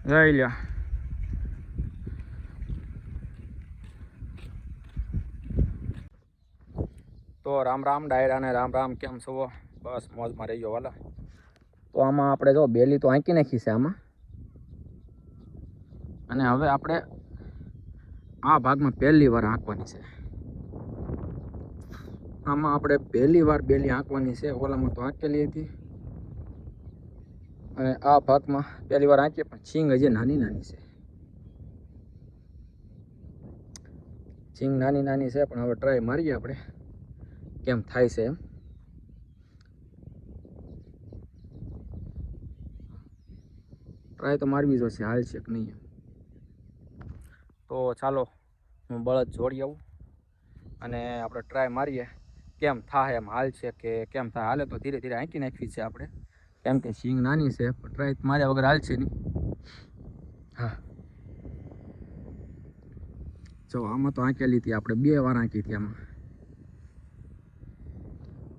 જઈ લ્યો. તો રામ રામ ડાયરા ને રામ રામ, કેમ છો? બસ મોજમાં રહી ગયો વાલા. તો આમાં આપણે જો બેલી તો આંકી નાખી છે આમાં, અને હવે આપણે આ ભાગમાં પહેલી વાર આંકવાની છે. આમાં આપણે પહેલી વાર બેલી આંકવાની છે. ઓલામાં તો આંકેલી હતી, અને આ ભાગમાં પહેલી વાર આંકીએ, પણ છીંગ હજી નાની નાની છે. છીંગ નાની નાની છે, પણ હવે ટ્રાય મારીએ આપણે કેમ થાય છે એમ. ટ્રાય તો મારવી જોશે, હાલ છે કે નહીં. તો ચાલો હું બળદ જોડી આવું અને આપણે ટ્રાય મારીએ કેમ થાય એમ, હાલ છે કે કેમ થાય. હાલે તો ધીરે ધીરે આંકી નાખવી છે આપણે, કેમ કે સિંગ નાની છે, પણ ટ્રાય માર્યા વગર હાલ છે નહીં. હા, જો આમાં તો આંકેલી હતી આપણે, 2 વાર આંકી હતી આમાં,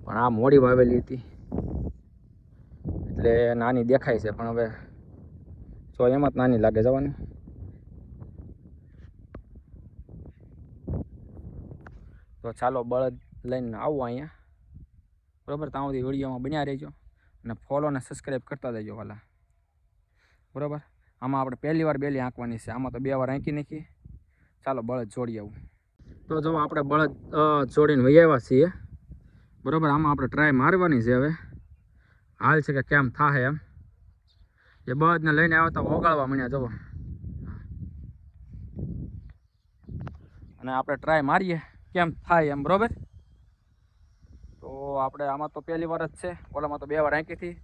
પણ આ મોડી વાવેલી હતી એટલે નાની દેખાય છે. પણ હવે જો એમાં જ નાની લાગે જવાની. તો ચાલો બળદ લઈને આવું અહીંયા, બરાબર. ત્યાં સુધી વિડીયોમાં બન્યા રહેજો અને ફોલો અને સબસ્ક્રાઈબ કરતા જજો વાલા, બરાબર. આમાં આપણે પહેલી વાર બેલી આંકવાની છે, આમાં તો 2 વાર આંકી નાખી. ચાલો બળદ જોડી આવું. તો જો આપણે બળદ જોડીને વહી આવ્યા છીએ, બરાબર. આમાં આપણે ટ્રાય મારવાની છે હવે, હાલ છે કે કેમ થાય એમ. એ બળદને લઈને આવ્યા તો ઓગાળવા મળ્યા જવો, અને આપણે ટ્રાય મારીએ કેમ થાય એમ, બરાબર. તો આપણે આમાં તો પહેલી વાર જ છે, ઓલામાં તો 2 વાર આંકી હતી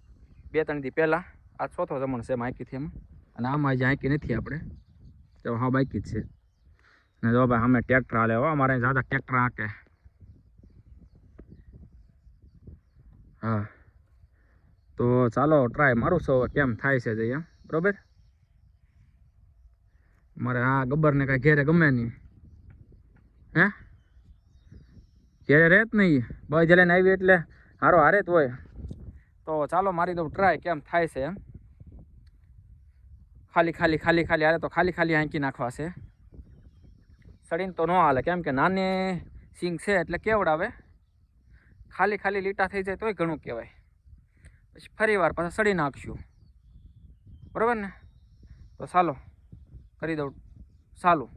2-3 દી પહેલાં. આ ચોથો જમણ છે એમાં આંકી હતી એમાં, અને આમાં જે આંકી નથી આપણે, તો હા બાકી જ છે. ને જો ભાઈ અમે ટ્રેક્ટર હાલે હો, અમારે જ્યાદા ટ્રેક્ટર આંકે. હા, તો ચાલો ટ્રાય મારું છું હવે કેમ થાય છે જઈ એમ, બરાબર. મારે આ ગબ્બરને કાંઈ ઘેરે ગમે નહીં, હે ઘેરે રહે જ નહીં, બસ લઈને આવી એટલે હારો હારે જ હોય. તો ચાલો મારી દઉં ટ્રાય કેમ થાય છે એમ. ખાલી ખાલી ખાલી ખાલી હાલે તો ખાલી ખાલી આંકી નાખવા છે. સડીને તો ન હાલે, કેમ કે નાની સિંગ છે એટલે કેવડાવે. ખાલી ખાલી લીટા થઈ જાય તોય ઘણું કહેવાય. પછી ફરી વાર પાછા સડી નાખશું, બરાબર ને. તો ચાલો કરી દઉં ચાલુ.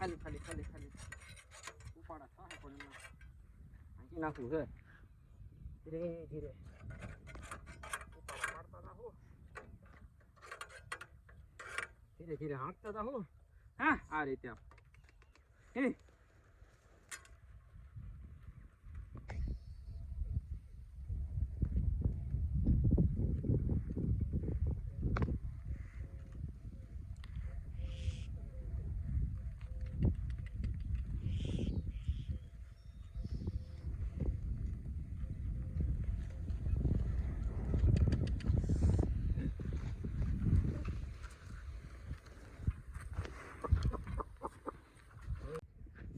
ખાલી ખાલી ખાલી ખાલી ઉપાડા થાય, પણ આંકી નાખવું છે ધીરે ધીરે. ઉપાડા પાડતા હતા હું, ધીરે ધીરે હાંકતા હતા હું. હા, આ રીતે આપ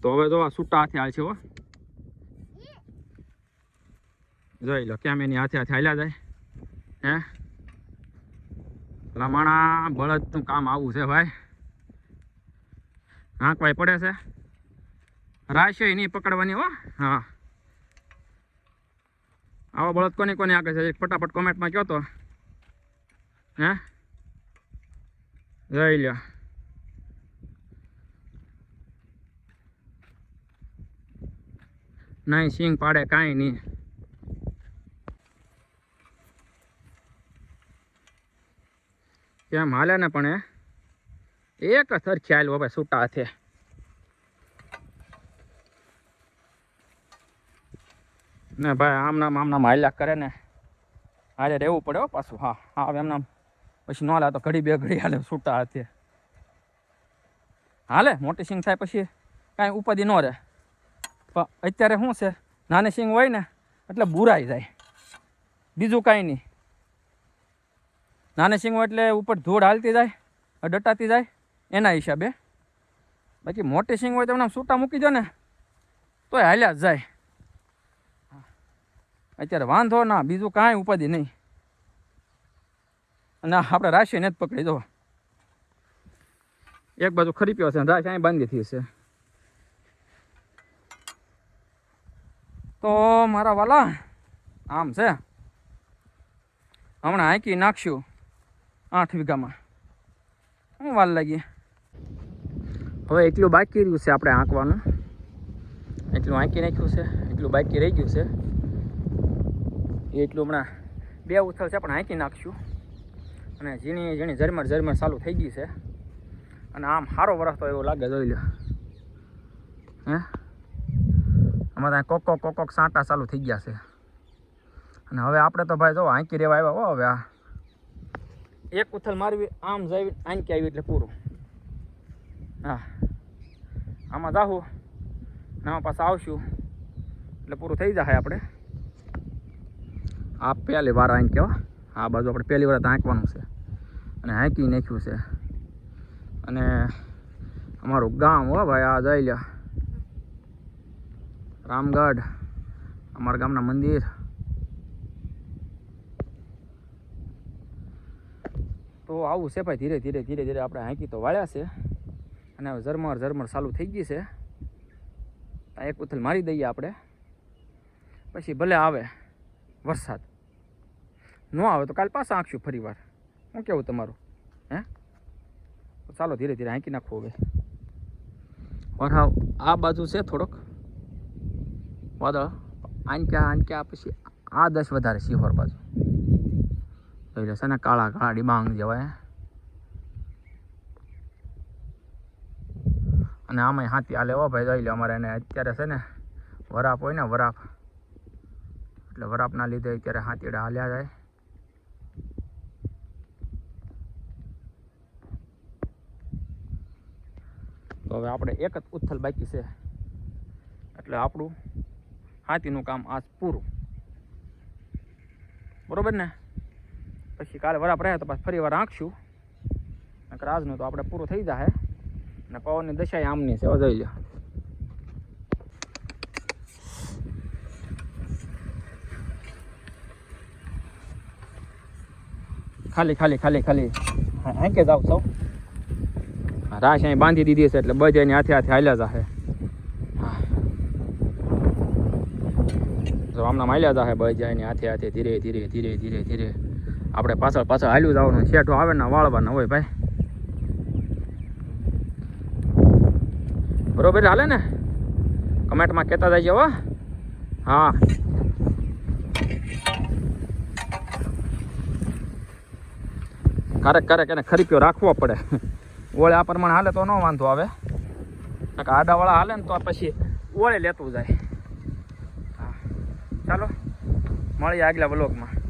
તો હવે જો આ છૂટા હાથે હાલ છે હો. જોઈ લો કેમ એની હાથે હાથે હાલ્યા જાય હે લમાણા બળદનું કામ આવું છે ભાઈ હાંકવાય પડે છે રાશિ નહીં પકડવાની હો હા આવો બળદ કોની કોની આગળ છે ફટાફટ કોમેન્ટમાં કહો તો હે જોઈ લો નહીં સિંગ પાડે કાંઈ નહીં કેમ હાલે ને પણ એક સરખી હાલ ભાઈ છૂટા હાથે ને ભાઈ આમનામ હાલ્યા કરે ને હાલે રહેવું પડે હો પાછું હા હા એમનામ પછી ન હાલે તો ઘડી બે ઘડી હાલે છૂટા હાથે હાલે મોટી સિંગ થાય પછી કાંઈ ઉપાધિ ન રહે પણ અત્યારે શું છે નાની સિંગ હોય ને એટલે બુરાઈ જાય બીજું કાંઈ નહીં નાની સિંગ હોય એટલે ઉપર ધૂળ હાલતી જાય ડટાતી જાય એના હિસાબે બાકી મોટી સિંગ હોય તો એમને છૂટા મૂકી દો ને તોય હાલ્યા જ જાય અત્યારે વાંધો ના બીજું કાંઈ ઉપાધિ નહીં અને આપણે રાશિને જ પકડી દો એક બાજુ ખરી પયો છે રાશિ અહીં બાંધી થઈ છે તો મારા વાલા આમ છે હમણાં હાંકી નાખશું 8 વીઘામાં શું વાર લાગી હવે એટલું બાકી રહ્યું છે આપણે આંકવાનું એટલું આંકી નાખ્યું છે એટલું બાકી રહી ગયું છે એટલું હમણાં 2 ઉથલ છે પણ આંકી નાખશું અને ઝીણી ઝીણી ઝરમર ચાલુ થઈ ગઈ છે અને આમ સારો વરસ તો એવું લાગે જોઈ લો હે અમારે ત્યાં કોક સાંટા ચાલુ થઈ ગયા છે અને હવે આપણે તો ભાઈ જો આંકી રહેવા આવ્યા હો હવે આ એક ઉથલ મારવી આમ જઈ આંકી આવી એટલે પૂરું હા આમાં જાઉં ને આમાં પાછા આવશું એટલે પૂરું થઈ જશે આપણે આ પહેલી વાર આંકી હો આ બાજુ આપણે પહેલી વાર આંકવાનું છે અને હાંકી નાખ્યું છે અને અમારું ગામ હો ભાઈ આ જઈ લ્યો રામગઢ અમારા ગામના મંદિર તો આવું છે ભાઈ ધીરે ધીરે આપણે હાંકી તો વાળ્યા છે અને હવે ઝરમર ચાલુ થઈ ગઈ છે એક ઉથલ મારી દઈએ આપણે પછી ભલે આવે વરસાદ ન આવે તો કાલ પાછા આંકશું ફરી વાર શું કેવું તમારું હે ચાલો ધીરે ધીરે હાંકી નાખવું હવે વરસાદ આ બાજુ છે થોડોક વાદળ આંક્યા પછી આ 10 વધારે સિહોર બાજુ જોઈ લે છે ને કાળા ડિબાંગ જેવાય અને આમાં હાથી હાલે હો ભાઈ જોઈ લે અમારે એને અત્યારે છે ને વરાપ હોય ને વરાપ એટલે વરાપના લીધે અત્યારે હાથીડા હાલ્યા જાય તો હવે આપણે એક જ ઉથલ બાકી છે એટલે આપણું હાથીનું કામ આજ પૂરું બરોબર ને પછી કાલે વરાપ રહે તો પાછું ફરી વાર આંકશું નકર આજનું તો આપણે પૂરું થઈ જાય અને પવનની દશાએ આમની છે જોઈ લો ખાલી હાંકે જાવ સૌ રાશ અહીં બાંધી દીધી છે એટલે બજારની હાથે હાલ્યા જાહે જો આમના હાલ્યા જાહે બજારની હાથે ધીરે આપણે પાછળ હાલ્યું જવાનું શેઠો આવે ને વાળવાના હોય ભાઈ બરોબર હાલે ને કમેન્ટમાં કહેતા જાય હો હા ક્યારેક એને ખરીપ્યો રાખવો પડે ઓળે આ પ્રમાણે હાલે તો ન વાંધો આવે આડાવાળા હાલે ને તો પછી ઓળે લેતું જાય હા ચાલો મળીએ આગલા વ્લોગમાં